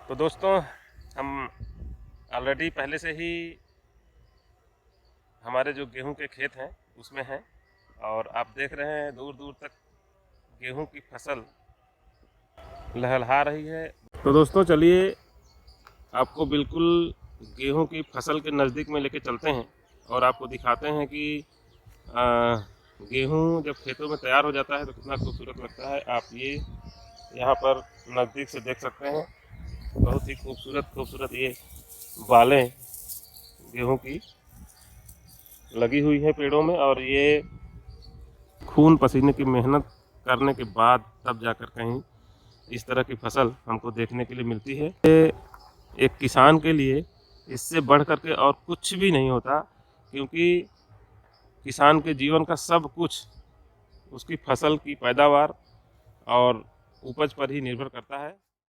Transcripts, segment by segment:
तो दोस्तों, हम ऑलरेडी पहले से ही हमारे जो गेहूं के खेत हैं उसमें हैं और आप देख रहे हैं दूर दूर तक गेहूं की फसल लहलहा रही है। तो दोस्तों चलिए आपको बिल्कुल गेहूं की फसल के नज़दीक में लेके चलते हैं और आपको दिखाते हैं कि गेहूं जब खेतों में तैयार हो जाता है तो कितना खूबसूरत लगता है। आप ये यहाँ पर नज़दीक से देख सकते हैं, बहुत ही खूबसूरत खूबसूरत ये बालें गेहूं की लगी हुई है पेड़ों में, और ये खून पसीने की मेहनत करने के बाद तब जाकर कहीं इस तरह की फसल हमको देखने के लिए मिलती है। ये एक किसान के लिए इससे बढ़ कर के और कुछ भी नहीं होता, क्योंकि किसान के जीवन का सब कुछ उसकी फसल की पैदावार और उपज पर ही निर्भर करता है।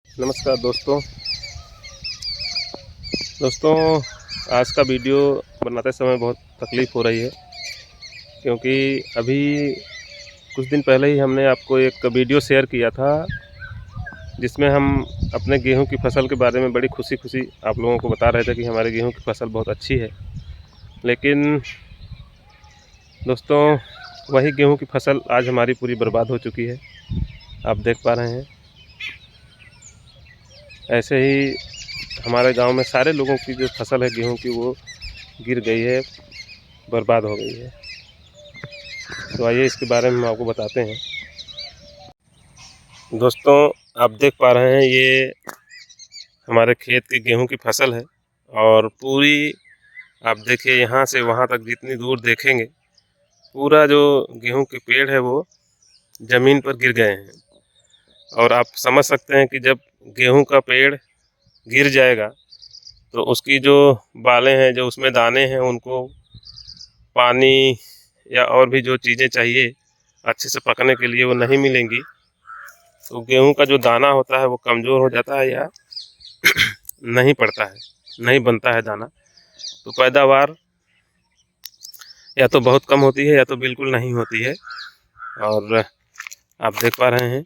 नमस्कार दोस्तों, आज का वीडियो बनाते समय बहुत तकलीफ़ हो रही है, क्योंकि अभी कुछ दिन पहले ही हमने आपको एक वीडियो शेयर किया था जिसमें हम अपने गेहूं की फसल के बारे में बड़ी खुशी आप लोगों को बता रहे थे कि हमारे गेहूं की फसल बहुत अच्छी है। लेकिन दोस्तों, वही गेहूं की फसल आज हमारी पूरी बर्बाद हो चुकी है। आप देख पा रहे हैं, ऐसे ही हमारे गांव में सारे लोगों की जो फसल है गेहूं की वो गिर गई है, बर्बाद हो गई है। तो आइए इसके बारे में हम आपको बताते हैं। दोस्तों, आप देख पा रहे हैं ये हमारे खेत की गेहूं की फसल है, और पूरी आप देखिए यहाँ से वहाँ तक जितनी दूर देखेंगे पूरा जो गेहूं के पेड़ है वो ज़मीन पर गिर गए हैं। और आप समझ सकते हैं कि जब गेहूं का पेड़ गिर जाएगा तो उसकी जो बालें हैं, जो उसमें दाने हैं, उनको पानी या और भी जो चीज़ें चाहिए अच्छे से पकने के लिए वो नहीं मिलेंगी। तो गेहूं का जो दाना होता है वो कमज़ोर हो जाता है या नहीं पड़ता है, नहीं बनता है दाना। तो पैदावार या तो बहुत कम होती है या तो बिल्कुल नहीं होती है। और आप देख पा रहे हैं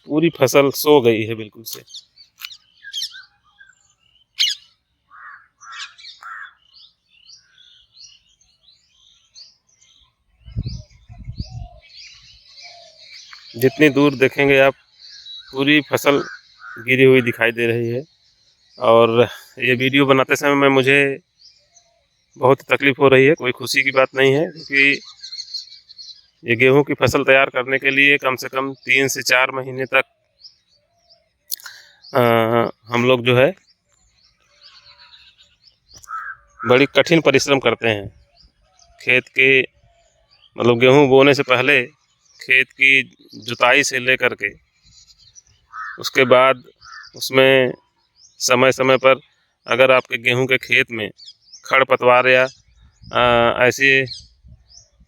पूरी फसल सो गई है बिल्कुल से। जितनी दूर देखेंगे आप पूरी फसल गिरी हुई दिखाई दे रही है। और ये वीडियो बनाते समय में मुझे बहुत तकलीफ़ हो रही है, कोई खुशी की बात नहीं है, क्योंकि ये गेहूं की फसल तैयार करने के लिए कम से कम 3 से 4 महीने तक हम लोग जो है बड़ी कठिन परिश्रम करते हैं। खेत के मतलब गेहूं बोने से पहले खेत की जुताई से लेकर के उसके बाद उसमें समय समय पर अगर आपके गेहूं के खेत में खरपतवार या ऐसे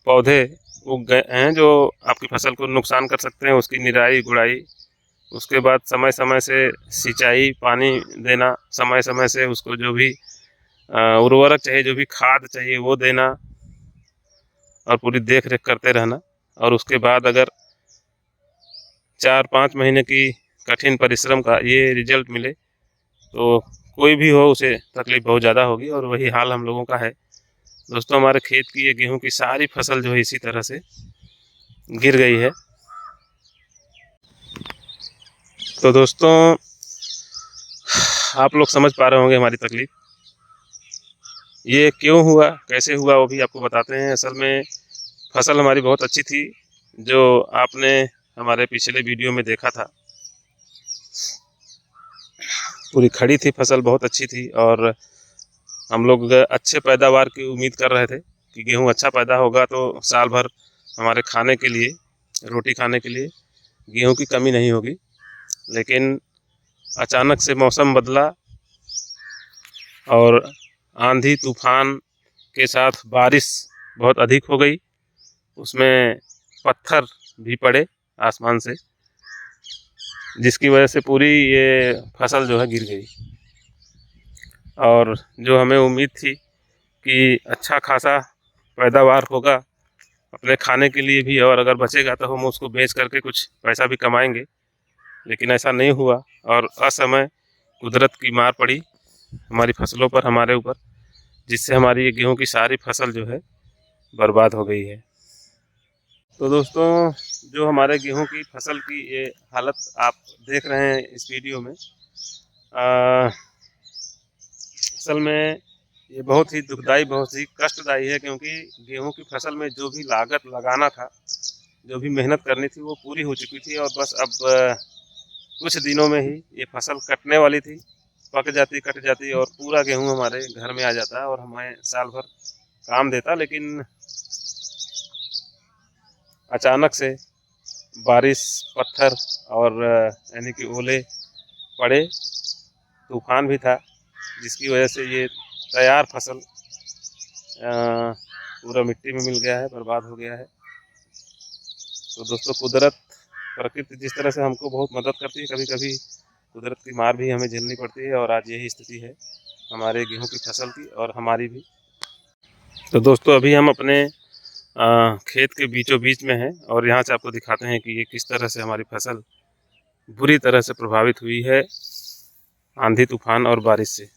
पौधे उग गए हैं जो आपकी फसल को नुकसान कर सकते हैं, उसकी निराई गुड़ाई, उसके बाद समय समय से सिंचाई, पानी देना, समय समय से उसको जो भी उर्वरक चाहिए, जो भी खाद चाहिए वो देना, और पूरी देख रेख करते रहना। और उसके बाद अगर 4-5 महीने की कठिन परिश्रम का ये रिजल्ट मिले तो कोई भी हो उसे तकलीफ़ बहुत ज़्यादा होगी, और वही हाल हम लोगों का है। दोस्तों, हमारे खेत की ये गेहूं की सारी फसल जो है इसी तरह से गिर गई है। तो दोस्तों, आप लोग समझ पा रहे होंगे हमारी तकलीफ़। ये क्यों हुआ, कैसे हुआ, वो भी आपको बताते हैं। असल में फसल हमारी बहुत अच्छी थी, जो आपने हमारे पिछले वीडियो में देखा था। पूरी खड़ी थी फसल, बहुत अच्छी थी, और हम लोग अच्छे पैदावार की उम्मीद कर रहे थे कि गेहूं अच्छा पैदा होगा तो साल भर हमारे खाने के लिए, रोटी खाने के लिए गेहूं की कमी नहीं होगी। लेकिन अचानक से मौसम बदला और आंधी तूफान के साथ बारिश बहुत अधिक हो गई, उसमें पत्थर भी पड़े आसमान से, जिसकी वजह से पूरी ये फसल जो है गिर गई। और जो हमें उम्मीद थी कि अच्छा खासा पैदावार होगा अपने खाने के लिए भी, और अगर बचेगा तो हम उसको बेच करके कुछ पैसा भी कमाएंगे, लेकिन ऐसा नहीं हुआ। और असमय कुदरत की मार पड़ी हमारी फसलों पर, हमारे ऊपर, जिससे हमारी ये गेहूं की सारी फसल जो है बर्बाद हो गई है। तो दोस्तों, जो हमारे गेहूं की फसल की ये हालत आप देख रहे हैं इस वीडियो में, असल में ये बहुत ही दुखदाई, बहुत ही कष्टदायी है, क्योंकि गेहूं की फसल में जो भी लागत लगाना था, जो भी मेहनत करनी थी, वो पूरी हो चुकी थी। और बस अब कुछ दिनों में ही ये फसल कटने वाली थी, पक जाती, कट जाती और पूरा गेहूं हमारे घर में आ जाता और हमें साल भर काम देता। लेकिन अचानक से बारिश, पत्थर और यानी कि ओले पड़े, तूफान भी था, जिसकी वजह से ये तैयार फसल पूरा मिट्टी में मिल गया है, बर्बाद हो गया है। तो दोस्तों, कुदरत, प्रकृति जिस तरह से हमको बहुत मदद करती है, कभी कभी कुदरत की मार भी हमें झेलनी पड़ती है, और आज यही स्थिति है हमारे गेहूं की फसल की और हमारी भी। तो दोस्तों, अभी हम अपने खेत के बीचों बीच में हैं, और यहाँ से आपको दिखाते हैं कि ये किस तरह से हमारी फसल बुरी तरह से प्रभावित हुई है आंधी, तूफान और बारिश से।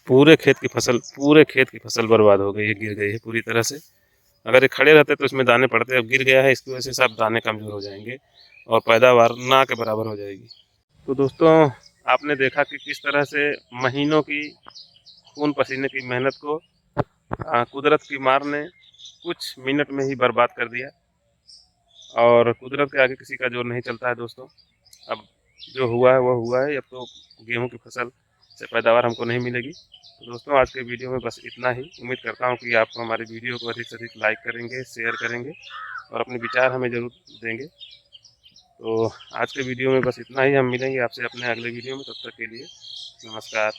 पूरे खेत की फसल बर्बाद हो गई है, गिर गई है पूरी तरह से। अगर ये खड़े रहते तो इसमें दाने पड़ते, अब गिर गया है, इसकी वजह से सब दाने कमज़ोर हो जाएंगे और पैदावार ना के बराबर हो जाएगी। तो दोस्तों, आपने देखा कि किस तरह से महीनों की खून पसीने की मेहनत को कुदरत की मार ने कुछ मिनट में ही बर्बाद कर दिया, और कुदरत के आगे किसी का जोर नहीं चलता है दोस्तों। अब जो हुआ है वो हुआ है, अब तो गेहूं की फसल से पैदावार हमको नहीं मिलेगी। तो दोस्तों, आज के वीडियो में बस इतना ही। उम्मीद करता हूं कि आप हमारे वीडियो को अधिक से अधिक लाइक करेंगे, शेयर करेंगे और अपने विचार हमें ज़रूर देंगे। तो आज के वीडियो में बस इतना ही। हम मिलेंगे आपसे अपने अगले वीडियो में, तब तक के लिए नमस्कार।